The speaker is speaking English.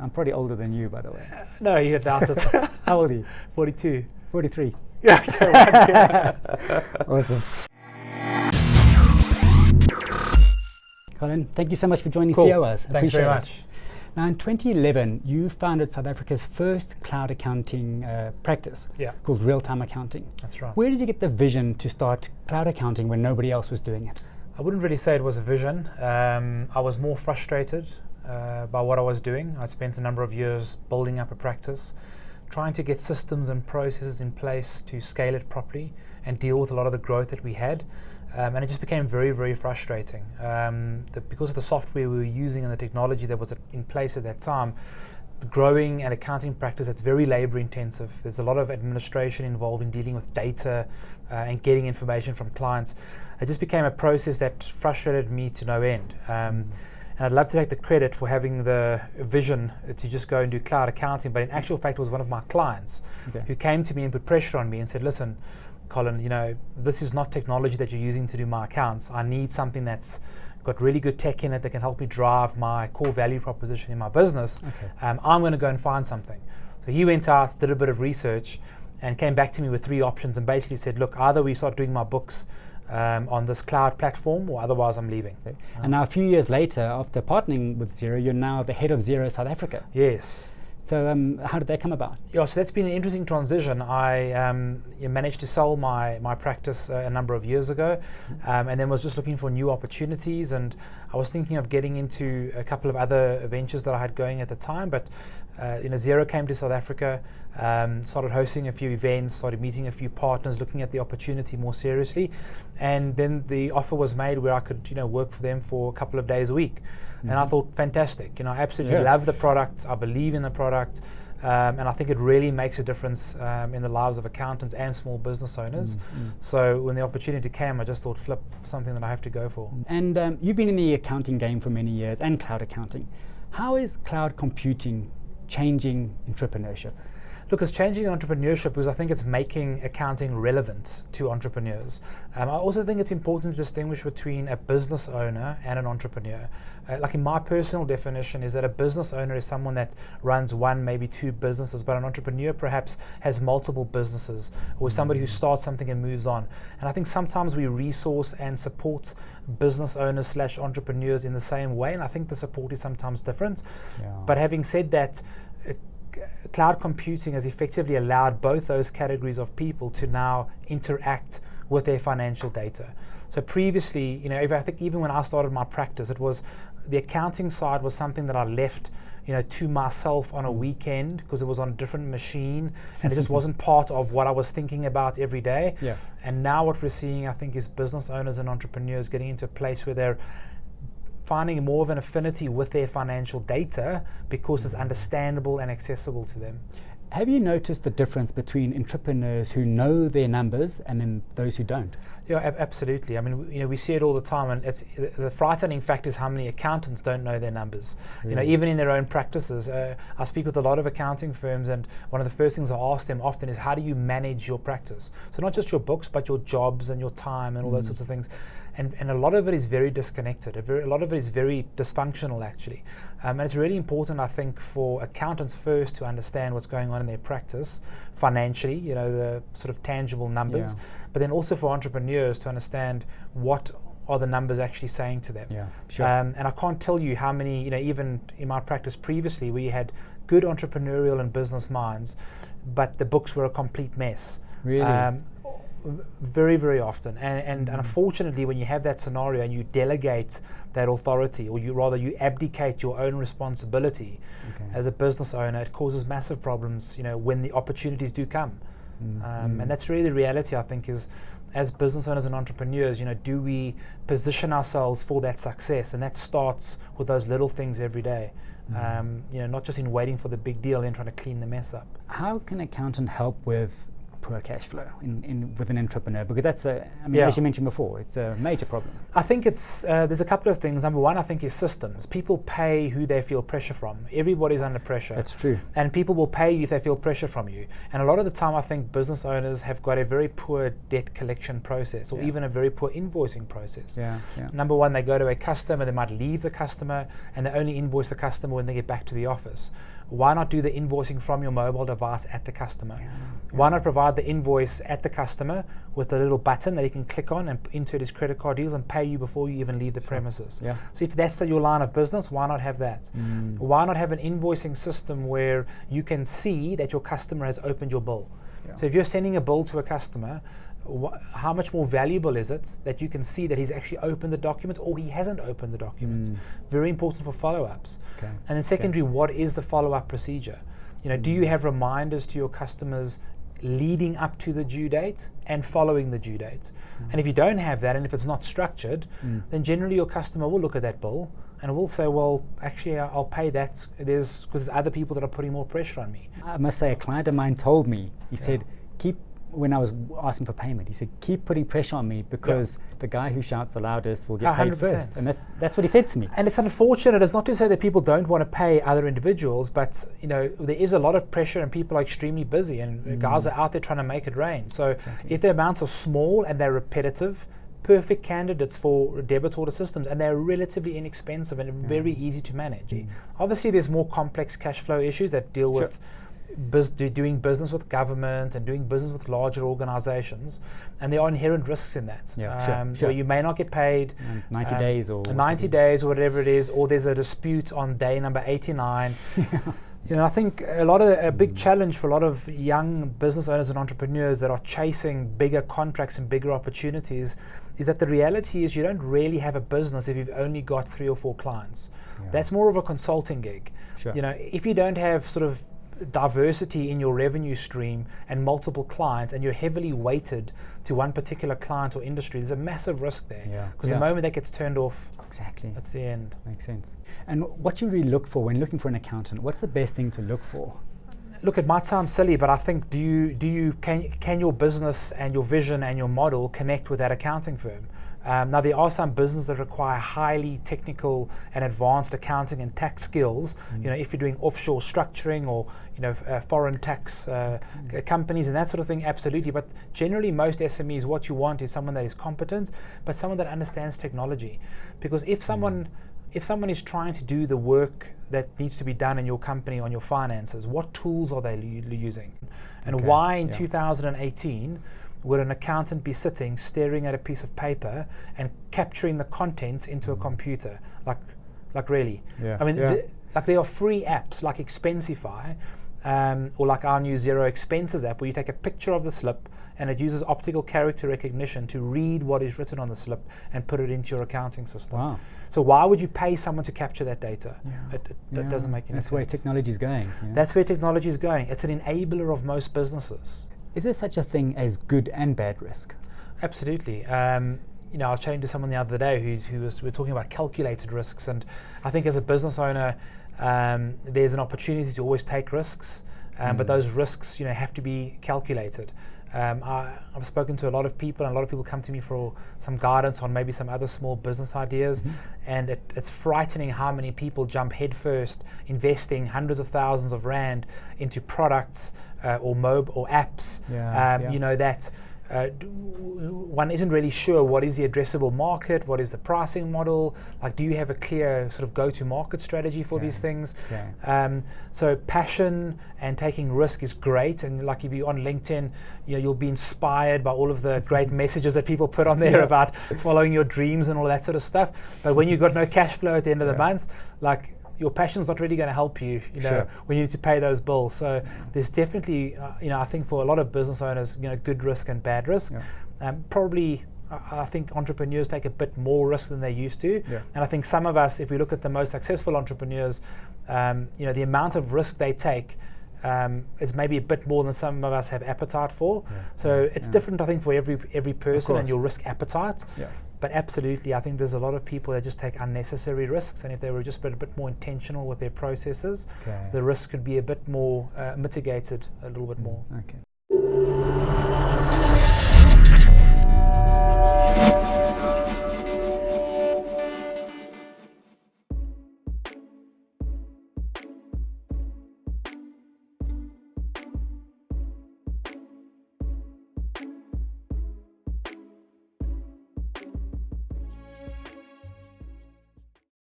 I'm probably older than you, by the way. No, you doubt it. How old are you? 42. 43. Yeah, okay, right, yeah. Awesome. Colin, thank you so much for joining Cool. COS. Thanks very much. Now, in 2011, you founded South Africa's first cloud accounting practice called Real-Time Accounting. That's right. Where did you get the vision to start cloud accounting when nobody else was doing it? I wouldn't really say it was a vision. I was more frustrated by what I was doing. I spent a number of years building up a practice, trying to get systems and processes in place to scale it properly and deal with a lot of the growth that we had. And it just became very, very frustrating. Because of the software we were using and the technology that was in place at that time, growing an accounting practice that's very labor intensive. There's a lot of administration involved in dealing with data and getting information from clients. It just became a process that frustrated me to no end. And I'd love to take the credit for having the vision to just go and do cloud accounting, but in actual fact it was one of my clients who came to me and put pressure on me and said, listen, Colin, you know, this is not technology that you're using to do my accounts. I need something that's got really good tech in it that can help me drive my core value proposition in my business. I'm going to go and find something. So he went out, did a bit of research, and came back to me with 3 options and basically said, look, either we start doing my books on this cloud platform, or otherwise I'm leaving. And now a few years later, after partnering with Xero, you're now the head of Xero South Africa. Yes. So how did that come about? Yeah, so that's been an interesting transition. I managed to sell my practice a number of years ago, and then was just looking for new opportunities, and I was thinking of getting into a couple of other ventures that I had going at the time, but Xero came to South Africa, started hosting a few events, started meeting a few partners, looking at the opportunity more seriously, and then the offer was made where I could work for them for a couple of days a week. And I thought, fantastic, I absolutely love the product, I believe in the product, and I think it really makes a difference in the lives of accountants and small business owners. So when the opportunity came, I just thought, flip, something that I have to go for. And you've been in the accounting game for many years, and cloud accounting. How is cloud computing changing entrepreneurship? Look, it's changing entrepreneurship because I think it's making accounting relevant to entrepreneurs. I also think it's important to distinguish between a business owner and an entrepreneur. Like in my personal definition is that a business owner is someone that runs 1, maybe 2 businesses, but an entrepreneur perhaps has multiple businesses, or somebody who starts something and moves on. And I think sometimes we resource and support business owners / entrepreneurs in the same way, and I think the support is sometimes different. But having said that, cloud computing has effectively allowed both those categories of people to now interact with their financial data. So previously, I think even when I started my practice, it was the accounting side was something that I left to myself on a weekend because it was on a different machine and it just wasn't part of what I was thinking about every day. And now what we're seeing, I think, is business owners and entrepreneurs getting into a place where they're finding more of an affinity with their financial data because it's understandable and accessible to them. Have you noticed the difference between entrepreneurs who know their numbers and then those who don't? Yeah, absolutely. I mean, we see it all the time, and it's the frightening fact is how many accountants don't know their numbers. Really? Even in their own practices. I speak with a lot of accounting firms, and one of the first things I ask them often is, how do you manage your practice? So not just your books, but your jobs and your time and all those sorts of things. And a lot of it is very disconnected. A lot of it is very dysfunctional, actually. And it's really important, I think, for accountants first to understand what's going on in their practice financially, the sort of tangible numbers, but then also for entrepreneurs to understand what are the numbers actually saying to them. And I can't tell you how many, even in my practice previously, where you had good entrepreneurial and business minds, but the books were a complete mess. Really? Very, very often. And unfortunately, when you have that scenario and you delegate that authority, or you abdicate your own responsibility as a business owner, it causes massive problems, when the opportunities do come. And that's really the reality, I think, is as business owners and entrepreneurs, do we position ourselves for that success? And that starts with those little things every day. Not just in waiting for the big deal and trying to clean the mess up. How can an accountant help with poor cash flow with an entrepreneur? Because that's Yeah. as you mentioned before, it's a major problem. I think it's there's a couple of things. Number one, I think is systems. People pay who they feel pressure from. Everybody's under pressure. That's true. And people will pay you if they feel pressure from you. And a lot of the time, I think business owners have got a very poor debt collection process, or Yeah. even a very poor invoicing process. Yeah. Number one, they go to a customer, they might leave the customer, and they only invoice the customer when they get back to the office. Why not do the invoicing from your mobile device at the customer? Why not provide the invoice at the customer with a little button that he can click on and insert his credit card deals and pay you before you even leave the premises? Yeah. So if that's your line of business, why not have that? Why not have an invoicing system where you can see that your customer has opened your bill? Yeah. So if you're sending a bill to a customer, how much more valuable is it that you can see that he's actually opened the document or he hasn't opened the document? Very important for follow-ups. Okay. And then secondary, what is the follow-up procedure? Do you have reminders to your customers leading up to the due date and following the due date? And if you don't have that, and if it's not structured, then generally your customer will look at that bill and will say, well, actually, I'll pay that because there's other people that are putting more pressure on me. I must say, a client of mine told me, he said, when I was asking for payment, he said, keep putting pressure on me because the guy who shouts the loudest will get paid 100%. first. And that's what he said to me. And it's unfortunate. It's not to say that people don't want to pay other individuals, but there is a lot of pressure and people are extremely busy and guys are out there trying to make it rain. So if the amounts are small and they're repetitive, perfect candidates for debit order systems, and they're relatively inexpensive and very easy to manage. Obviously, there's more complex cash flow issues that deal with doing business with government and doing business with larger organizations, and there are inherent risks in that. Where you may not get paid 90 days or 90 days or whatever it is, or there's a dispute on day number 89. I think a big challenge for a lot of young business owners and entrepreneurs that are chasing bigger contracts and bigger opportunities is that the reality is you don't really have a business if you've only got 3 or 4 clients. That's more of a consulting gig. If you don't have sort of diversity in your revenue stream and multiple clients, and you're heavily weighted to one particular client or industry, there's a massive risk there. Because the moment that gets turned off, that's the end. Makes sense. And what should we look for when looking for an accountant? What's the best thing to look for? Look, it might sound silly, but I think can your business and your vision and your model connect with that accounting firm? Now, there are some businesses that require highly technical and advanced accounting and tax skills. If you're doing offshore structuring or foreign tax companies and that sort of thing, absolutely. But generally, most SMEs, what you want is someone that is competent, but someone that understands technology. Because if someone is trying to do the work that needs to be done in your company on your finances, what tools are they using? And why in 2018 would an accountant be sitting staring at a piece of paper and capturing the contents into a computer? Like really? I mean, there are free apps like Expensify, or like our new Zero Expenses app, where you take a picture of the slip and it uses optical character recognition to read what is written on the slip and put it into your accounting system. Wow. So why would you pay someone to capture that data? That doesn't make any sense. That's where technology is going. That's where technology is going. It's an enabler of most businesses. Is there such a thing as good and bad risk? Absolutely. I was chatting to someone the other day we were talking about calculated risks, and I think as a business owner, there's an opportunity to always take risks, but those risks, have to be calculated. I've spoken to a lot of people, and a lot of people come to me for some guidance on maybe some other small business ideas, and it's frightening how many people jump headfirst, investing hundreds of thousands of rand into products or apps. That one isn't really sure what is the addressable market, what is the pricing model, like do you have a clear sort of go-to-market strategy for these things? So passion and taking risk is great, and like if you're on LinkedIn, you'll be inspired by all of the great messages that people put on there about following your dreams and all that sort of stuff. But when you've got no cash flow at the end of the month, like your passion's not really going to help you, when you need to pay those bills. So there's definitely, I think for a lot of business owners, good risk and bad risk. Probably, I think entrepreneurs take a bit more risk than they used to. And I think some of us, if we look at the most successful entrepreneurs, the amount of risk they take is maybe a bit more than some of us have appetite for. So it's different, I think, for every person and your risk appetite. But absolutely, I think there's a lot of people that just take unnecessary risks, and if they were just a bit more intentional with their processes, the risk could be a bit more mitigated a little bit more.